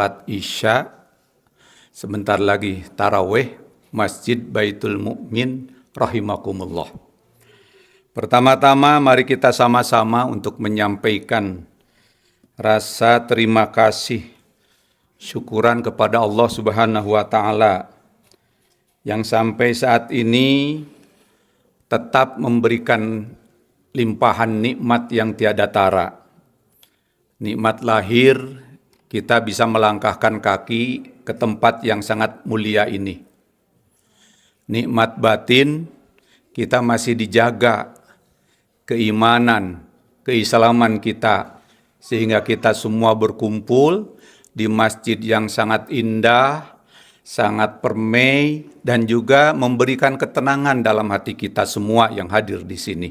sholat Isya, sebentar lagi tarawih, Masjid Baitul Mukmin rahimakumullah. Pertama-tama mari kita sama-sama untuk menyampaikan rasa terima kasih, syukuran kepada Allah Subhanahu wa Ta'ala yang sampai saat ini tetap memberikan limpahan nikmat yang tiada tara. Nikmat lahir, kita bisa melangkahkan kaki ke tempat yang sangat mulia ini. Nikmat batin, kita masih dijaga keimanan, keislaman kita, sehingga kita semua berkumpul di masjid yang sangat indah, sangat permai, dan juga memberikan ketenangan dalam hati kita semua yang hadir di sini.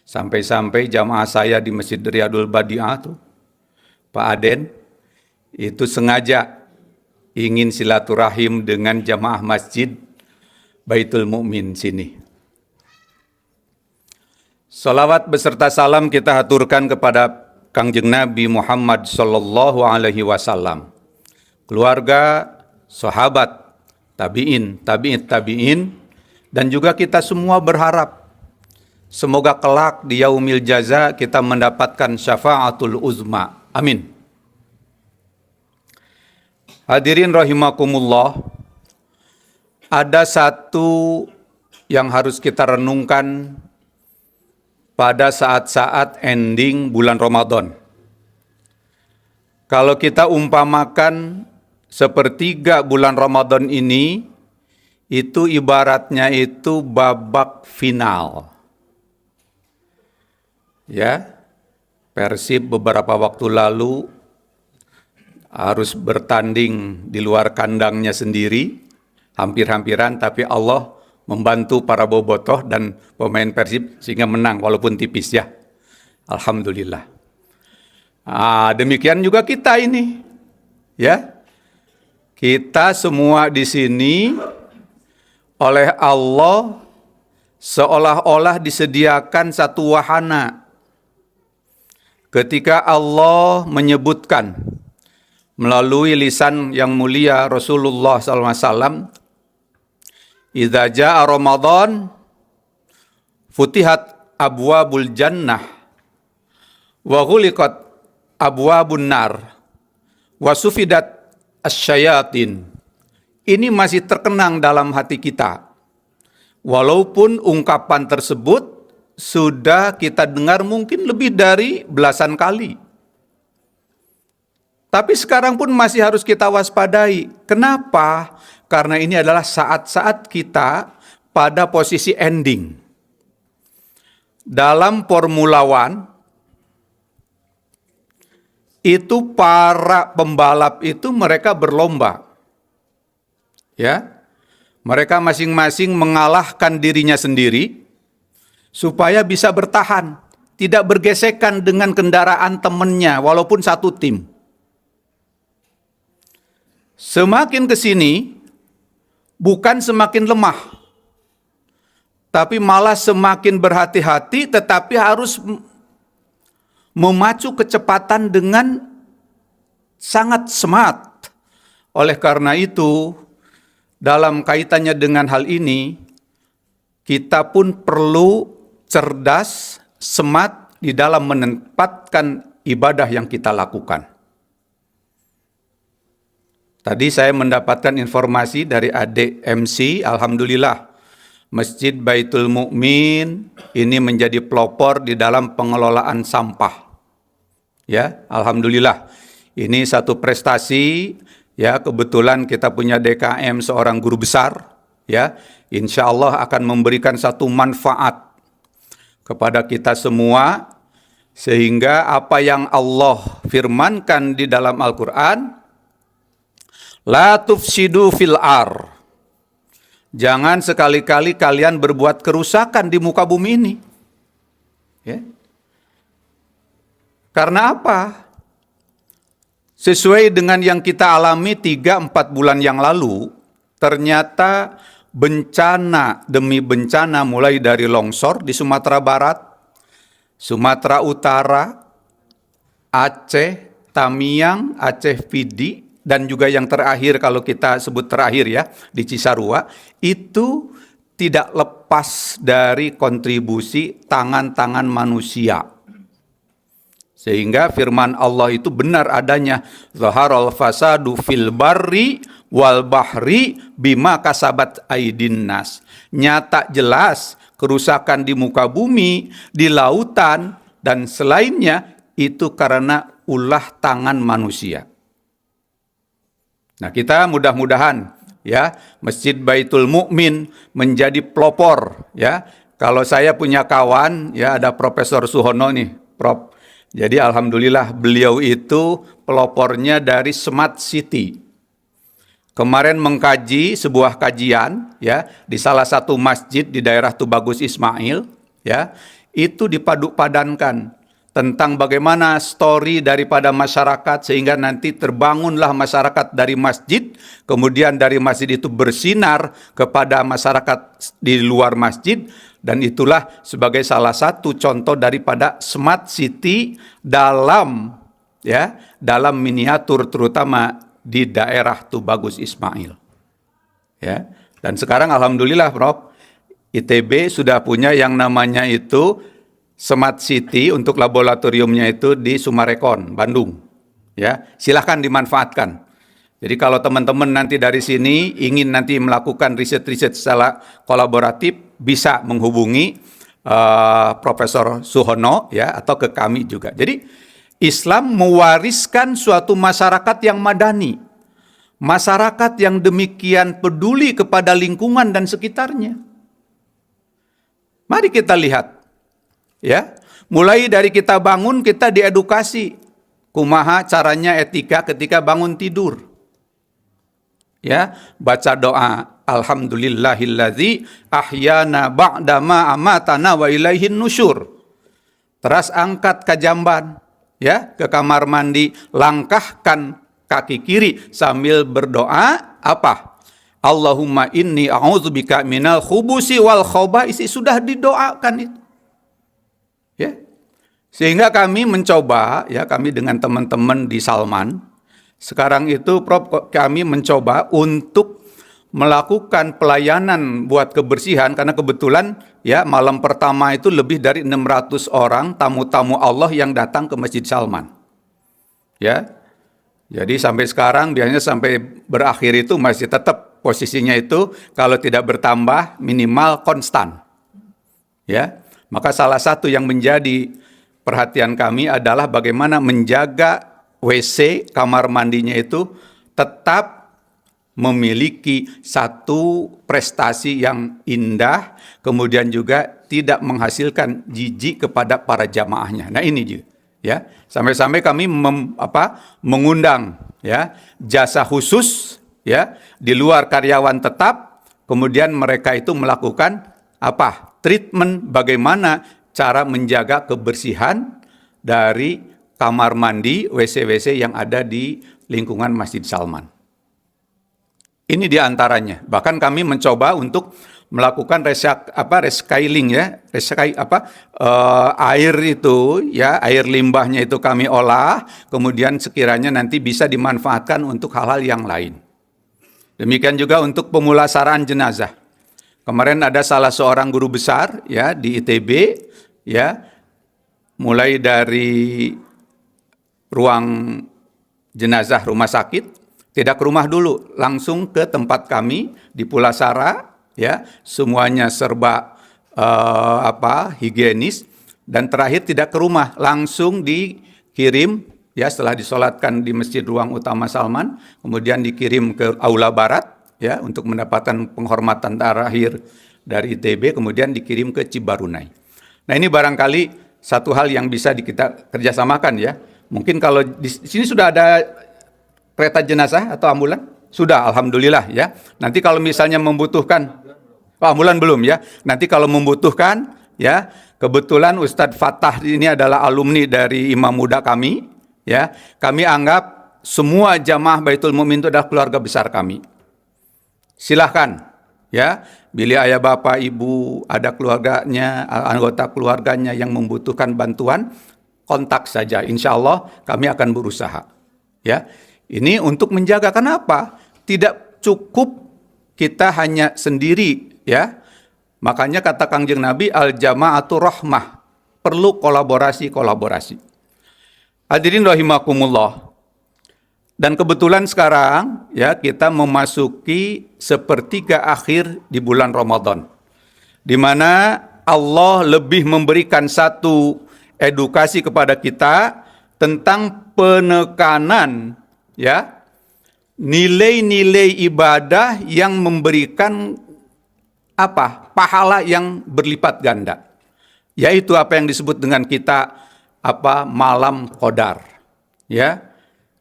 Sampai-sampai jamaah saya di Masjid Riyadul Badi'ah tuh, Pak Aden, itu sengaja ingin silaturahim dengan jamaah Masjid Baitul Mukmin sini. Salawat beserta salam kita haturkan kepada Kangjeng Nabi Muhammad sallallahu alaihi wasallam, keluarga, sahabat, tabi'in, dan juga kita semua berharap semoga kelak di yaumil jaza kita mendapatkan syafaatul uzma. Amin. Hadirin rahimakumullah, ada satu yang harus kita renungkan pada saat-saat ending bulan Ramadan. Kalau kita umpamakan sepertiga bulan Ramadan ini, itu ibaratnya itu babak final. Ya, Persib beberapa waktu lalu harus bertanding di luar kandangnya sendiri, hampir-hampiran, tapi Allah membantu para bobotoh dan pemain Persib sehingga menang walaupun tipis ya. Alhamdulillah. Demikian juga kita ini, ya. Kita semua di sini oleh Allah seolah-olah disediakan satu wahana. Ketika Allah menyebutkan melalui lisan yang mulia Rasulullah SAW, idza jaa Ramadan futihat abwabul jannah wa ghuliqat abwabun nar wa sufidat asyayatin. Ini masih terkenang dalam hati kita. Walaupun ungkapan tersebut sudah kita dengar mungkin lebih dari belasan kali. Tapi sekarang pun masih harus kita waspadai. Kenapa? Karena ini adalah saat-saat kita pada posisi ending. Dalam Formula One, itu para pembalap itu mereka berlomba. Ya, mereka masing-masing mengalahkan dirinya sendiri supaya bisa bertahan, tidak bergesekan dengan kendaraan temannya walaupun satu tim. Semakin ke sini, bukan semakin lemah, tapi malah semakin berhati-hati, tetapi harus memacu kecepatan dengan sangat smart. Oleh karena itu, dalam kaitannya dengan hal ini, kita pun perlu cerdas, smart di dalam menempatkan ibadah yang kita lakukan. Tadi saya mendapatkan informasi dari adik MC, alhamdulillah, Masjid Baitul Mukmin ini menjadi pelopor di dalam pengelolaan sampah. Ya, alhamdulillah. Ini satu prestasi, ya, kebetulan kita punya DKM seorang guru besar, ya. Insya Allah akan memberikan satu manfaat kepada kita semua, sehingga apa yang Allah firmankan di dalam Al-Quran, la tufsidu fil ar, jangan sekali-kali kalian berbuat kerusakan di muka bumi ini. Ya. Karena apa? Sesuai dengan yang kita alami 3-4 bulan yang lalu, ternyata bencana demi bencana mulai dari longsor di Sumatera Barat, Sumatera Utara, Aceh, Tamiang, Aceh Pidi, dan juga yang terakhir, kalau kita sebut terakhir ya, di Cisarua, itu tidak lepas dari kontribusi tangan-tangan manusia. Sehingga firman Allah itu benar adanya, zaharal fasadu fil barri wal bahri bima kasabat aidin nas. Nyata jelas kerusakan di muka bumi, di lautan, dan selainnya itu karena ulah tangan manusia. Nah, kita mudah-mudahan ya, Masjid Baitul Mukmin menjadi pelopor ya. Kalau saya punya kawan ya, ada Profesor Suhono nih, Prof. Jadi alhamdulillah beliau itu pelopornya dari Smart City. Kemarin mengkaji sebuah kajian ya di salah satu masjid di daerah Tubagus Ismail ya, itu dipaduk-padankan tentang bagaimana story daripada masyarakat sehingga nanti terbangunlah masyarakat dari masjid, kemudian dari masjid itu bersinar kepada masyarakat di luar masjid, dan itulah sebagai salah satu contoh daripada Smart City dalam miniatur, terutama di daerah Tubagus Ismail. Ya. Dan sekarang alhamdulillah Prof, ITB sudah punya yang namanya itu Smart City untuk laboratoriumnya itu di Sumarekon, Bandung. Ya, silahkan dimanfaatkan. Jadi kalau teman-teman nanti dari sini ingin nanti melakukan riset-riset secara kolaboratif, bisa menghubungi Profesor Suhono ya, atau ke kami juga. Jadi Islam mewariskan suatu masyarakat yang madani, masyarakat yang demikian peduli kepada lingkungan dan sekitarnya. Mari kita lihat. Ya, mulai dari kita bangun, kita diedukasi kumaha caranya etika ketika bangun tidur. Ya, baca doa alhamdulillahilladzi ahyana ba'dama amatana wa ilaihin nusyur. Terus angkat kajamban ya ke kamar mandi, langkahkan kaki kiri sambil berdoa apa? Allahumma inni a'udzubika minal khubusi wal khaba'isi. Sudah didoakan itu. Ya. Sehingga kami mencoba ya, kami dengan teman-teman di Salman sekarang itu Prof, kami mencoba untuk melakukan pelayanan buat kebersihan, karena kebetulan ya malam pertama itu lebih dari 600 orang tamu-tamu Allah yang datang ke Masjid Salman. Ya. Jadi sampai sekarang biasanya sampai berakhir itu masih tetap posisinya itu kalau tidak bertambah minimal konstan. Ya. Maka salah satu yang menjadi perhatian kami adalah bagaimana menjaga WC, kamar mandinya itu tetap memiliki satu prestasi yang indah, kemudian juga tidak menghasilkan jijik kepada para jamaahnya. Nah ini juga, ya. Sampai-sampai kami mengundang ya jasa khusus ya di luar karyawan tetap, kemudian mereka itu melakukan treatment bagaimana cara menjaga kebersihan dari kamar mandi, WC-WC yang ada di lingkungan Masjid Salman. Ini diantaranya. Bahkan kami mencoba untuk melakukan recycling ya, air itu ya, air limbahnya itu kami olah, kemudian sekiranya nanti bisa dimanfaatkan untuk hal-hal yang lain. Demikian juga untuk pemulasaraan jenazah. Kemarin ada salah seorang guru besar ya di ITB ya, mulai dari ruang jenazah rumah sakit, tidak ke rumah dulu, langsung ke tempat kami di Pulasara ya, semuanya serba higienis, dan terakhir tidak ke rumah, langsung dikirim ya setelah disolatkan di Masjid Ruang Utama Salman, kemudian dikirim ke Aula Barat ya untuk mendapatkan penghormatan terakhir dari ITB, kemudian dikirim ke Cibarunai. Nah ini barangkali satu hal yang bisa kita kerjasamakan ya. Mungkin kalau di sini sudah ada kereta jenazah atau ambulan? Sudah, alhamdulillah ya. Nanti kalau misalnya membutuhkan, ambulan belum ya. Nanti kalau membutuhkan ya, kebetulan Ustadz Fatah ini adalah alumni dari imam muda kami ya. Kami anggap semua jamaah Baitul Mukmin itu adalah keluarga besar kami. Silahkan ya, bila ayah bapak ibu ada keluarganya, anggota keluarganya yang membutuhkan bantuan, kontak saja. Insya Allah kami akan berusaha. Ya, Ini untuk menjaga. Kenapa? Tidak cukup kita hanya sendiri, ya. Makanya kata Kangjeng Nabi, al-jama'atu rahmah. Perlu kolaborasi. Hadirin rahimakumullah. Dan kebetulan sekarang ya kita memasuki sepertiga akhir di bulan Ramadan, di mana Allah lebih memberikan satu edukasi kepada kita tentang penekanan ya nilai-nilai ibadah yang memberikan pahala yang berlipat ganda, yaitu apa yang disebut dengan kita malam qadar ya.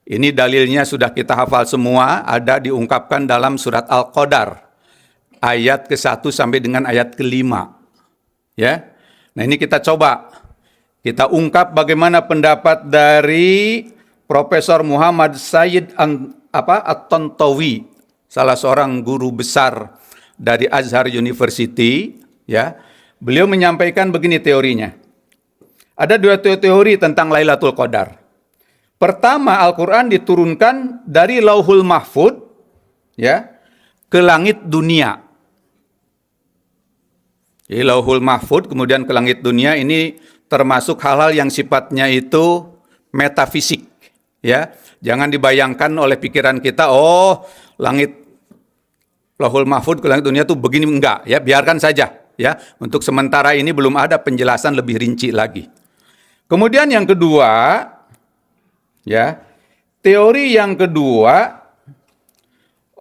Ini dalilnya sudah kita hafal semua, ada diungkapkan dalam surat Al-Qadar, ayat ke-1 sampai dengan ayat ke-5. Ya. Nah, ini kita kita ungkap bagaimana pendapat dari Profesor Muhammad Sayyid At-Tantawi, salah seorang guru besar dari Azhar University, ya. Beliau menyampaikan begini teorinya. Ada dua teori tentang Lailatul Qadar. Pertama, Al-Quran diturunkan dari Lauhul Mahfud ya, ke langit dunia. Jadi Lauhul Mahfud kemudian ke langit dunia, ini termasuk hal-hal yang sifatnya itu metafisik. Ya. Jangan dibayangkan oleh pikiran kita, langit Lauhul Mahfud ke langit dunia itu begini, enggak. Ya, biarkan saja. Ya. Untuk sementara ini belum ada penjelasan lebih rinci lagi. Kemudian yang kedua, ya, teori yang kedua,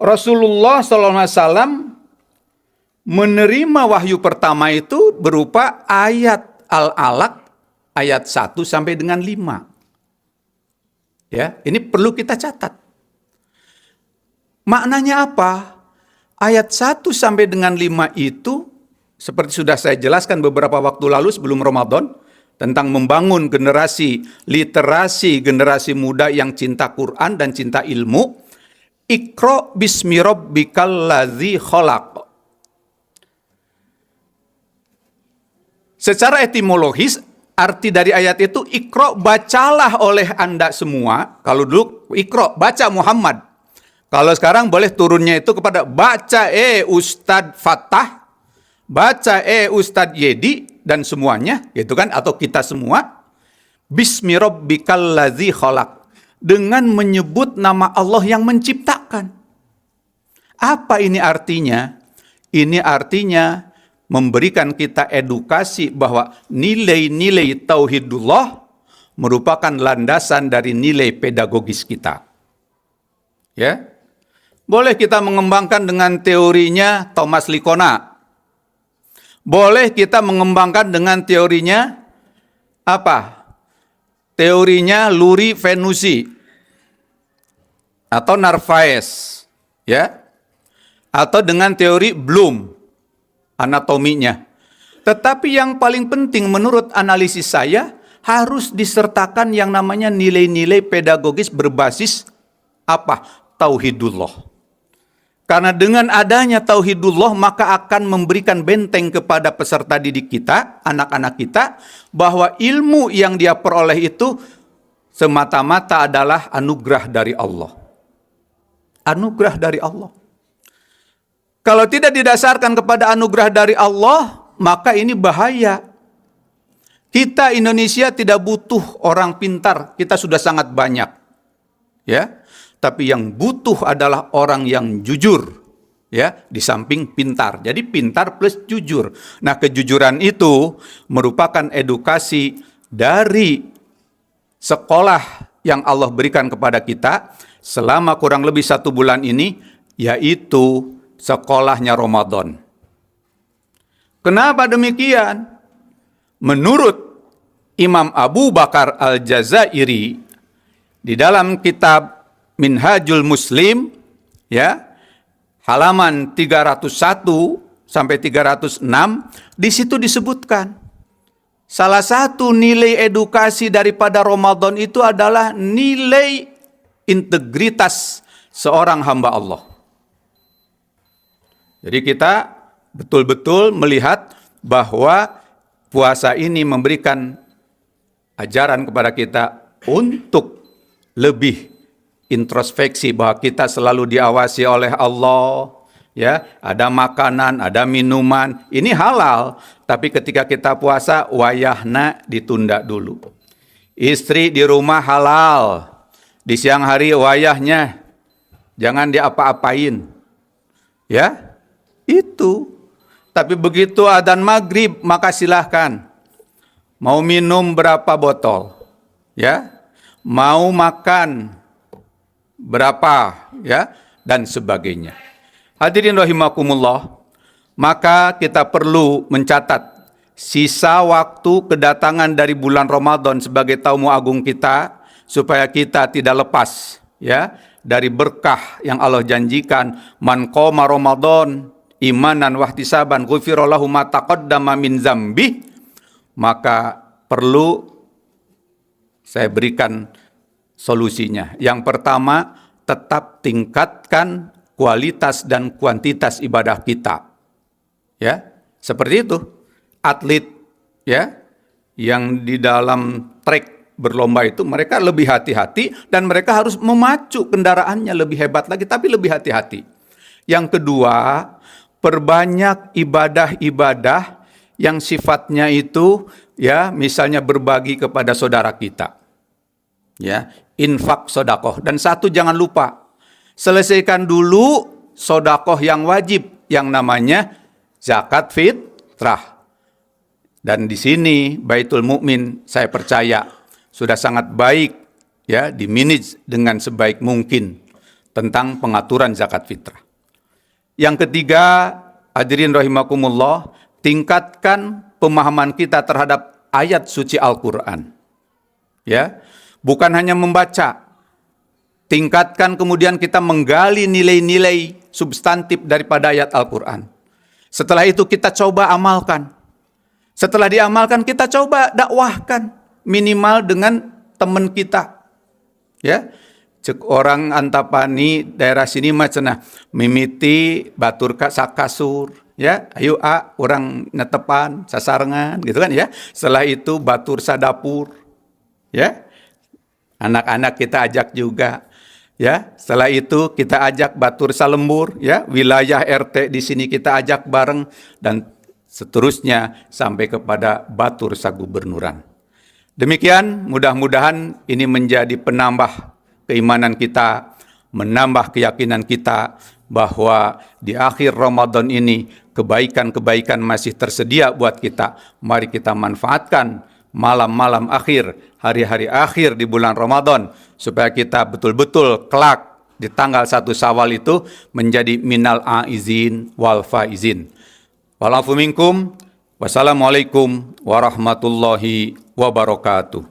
Rasulullah SAW menerima wahyu pertama itu berupa ayat Al-Alaq ayat 1 sampai dengan 5. Ya, ini perlu kita catat. Maknanya apa? Ayat 1 sampai dengan 5 itu seperti sudah saya jelaskan beberapa waktu lalu sebelum Ramadan, tentang membangun generasi literasi, generasi muda yang cinta Quran dan cinta ilmu. Iqra bismi rabbikal ladzi khalaq. Secara etimologis, arti dari ayat itu, Iqra, bacalah oleh Anda semua. Kalau dulu, Iqra, baca Muhammad. Kalau sekarang boleh turunnya itu kepada baca Ustadz Fattah, baca Ustadz Yedi, dan semuanya, gitu kan, atau kita semua, bismi rabbikal ladzi khalaq, dengan menyebut nama Allah yang menciptakan. Apa ini artinya? Ini artinya memberikan kita edukasi bahwa nilai-nilai tauhidullah merupakan landasan dari nilai pedagogis kita. Ya. Boleh kita mengembangkan dengan teorinya Thomas Likona. Boleh kita mengembangkan dengan teorinya teorinya Luri Venusi atau Narvaez, ya, atau dengan teori Bloom anatominya. Tetapi yang paling penting menurut analisis saya harus disertakan yang namanya nilai-nilai pedagogis berbasis tauhidullah. Karena dengan adanya tauhidullah maka akan memberikan benteng kepada peserta didik kita, anak-anak kita, bahwa ilmu yang dia peroleh itu semata-mata adalah anugerah dari Allah. Anugerah dari Allah. Kalau tidak didasarkan kepada anugerah dari Allah, maka ini bahaya. Kita Indonesia tidak butuh orang pintar, kita sudah sangat banyak. Ya. Tapi yang butuh adalah orang yang jujur, ya, di samping pintar. Jadi pintar plus jujur. Nah, kejujuran itu merupakan edukasi dari sekolah yang Allah berikan kepada kita selama kurang lebih 1 bulan ini, yaitu sekolahnya Ramadan. Kenapa demikian? Menurut Imam Abu Bakar Al-Jazairi di dalam kitab Minhajul Muslim, ya, halaman 301 sampai 306, di situ disebutkan salah satu nilai edukasi daripada Ramadan itu adalah nilai integritas seorang hamba Allah. Jadi kita betul-betul melihat bahwa puasa ini memberikan ajaran kepada kita untuk lebih introspeksi bahwa kita selalu diawasi oleh Allah, ya, ada makanan, ada minuman, ini halal, tapi ketika kita puasa wayahna ditunda dulu. Istri di rumah halal, di siang hari wayahnya jangan diapa-apain. Ya, itu. Tapi begitu adzan maghrib, maka silahkan. Mau minum berapa botol? Ya, mau makan berapa? Ya, dan sebagainya. Hadirin rahimakumullah, maka kita perlu mencatat sisa waktu kedatangan dari bulan Ramadan sebagai tamu agung kita, supaya kita tidak lepas, ya, dari berkah yang Allah janjikan. Man qoma Ramadan imanan wahtisaban ghufira lahu ma taqaddama min dzambi. Maka perlu saya berikan solusinya. Yang pertama, tetap tingkatkan kualitas dan kuantitas ibadah kita. Ya, seperti itu. Atlet, ya, yang di dalam trek berlomba itu mereka lebih hati-hati dan mereka harus memacu kendaraannya lebih hebat lagi, tapi lebih hati-hati. Yang kedua, perbanyak ibadah-ibadah yang sifatnya itu, ya, misalnya berbagi kepada saudara kita, ya, infak sodakoh. Dan satu, jangan lupa, selesaikan dulu sodakoh yang wajib, yang namanya zakat fitrah. Dan di sini Baitul Mukmin, saya percaya sudah sangat baik, ya, dimanage dengan sebaik mungkin tentang pengaturan zakat fitrah. Yang ketiga, hadirin rahimakumullah, tingkatkan pemahaman kita terhadap ayat suci Al-Quran. Ya, bukan hanya membaca, tingkatkan kemudian kita menggali nilai-nilai substantif daripada ayat Al-Quran. Setelah itu kita coba amalkan. Setelah diamalkan kita coba dakwahkan, minimal dengan teman kita. Ya, cek orang Antapani daerah sini macana mimiti batur sakasur, ya, ayo orang netepan sasarengan gitu kan, ya. Setelah itu batur sadapur, ya, anak-anak kita ajak juga, ya. Setelah itu kita ajak batur salembur, ya, wilayah RT di sini kita ajak bareng, dan seterusnya sampai kepada batur sagubernuran. Demikian, mudah-mudahan ini menjadi penambah keimanan kita, menambah keyakinan kita bahwa di akhir Ramadan ini kebaikan-kebaikan masih tersedia buat kita. Mari kita manfaatkan malam-malam akhir, hari-hari akhir di bulan Ramadan, supaya kita betul-betul kelak di tanggal 1 Syawal itu menjadi minal aizin wal faizin. Walafu minkum. Wassalamualaikum warahmatullahi wabarakatuh.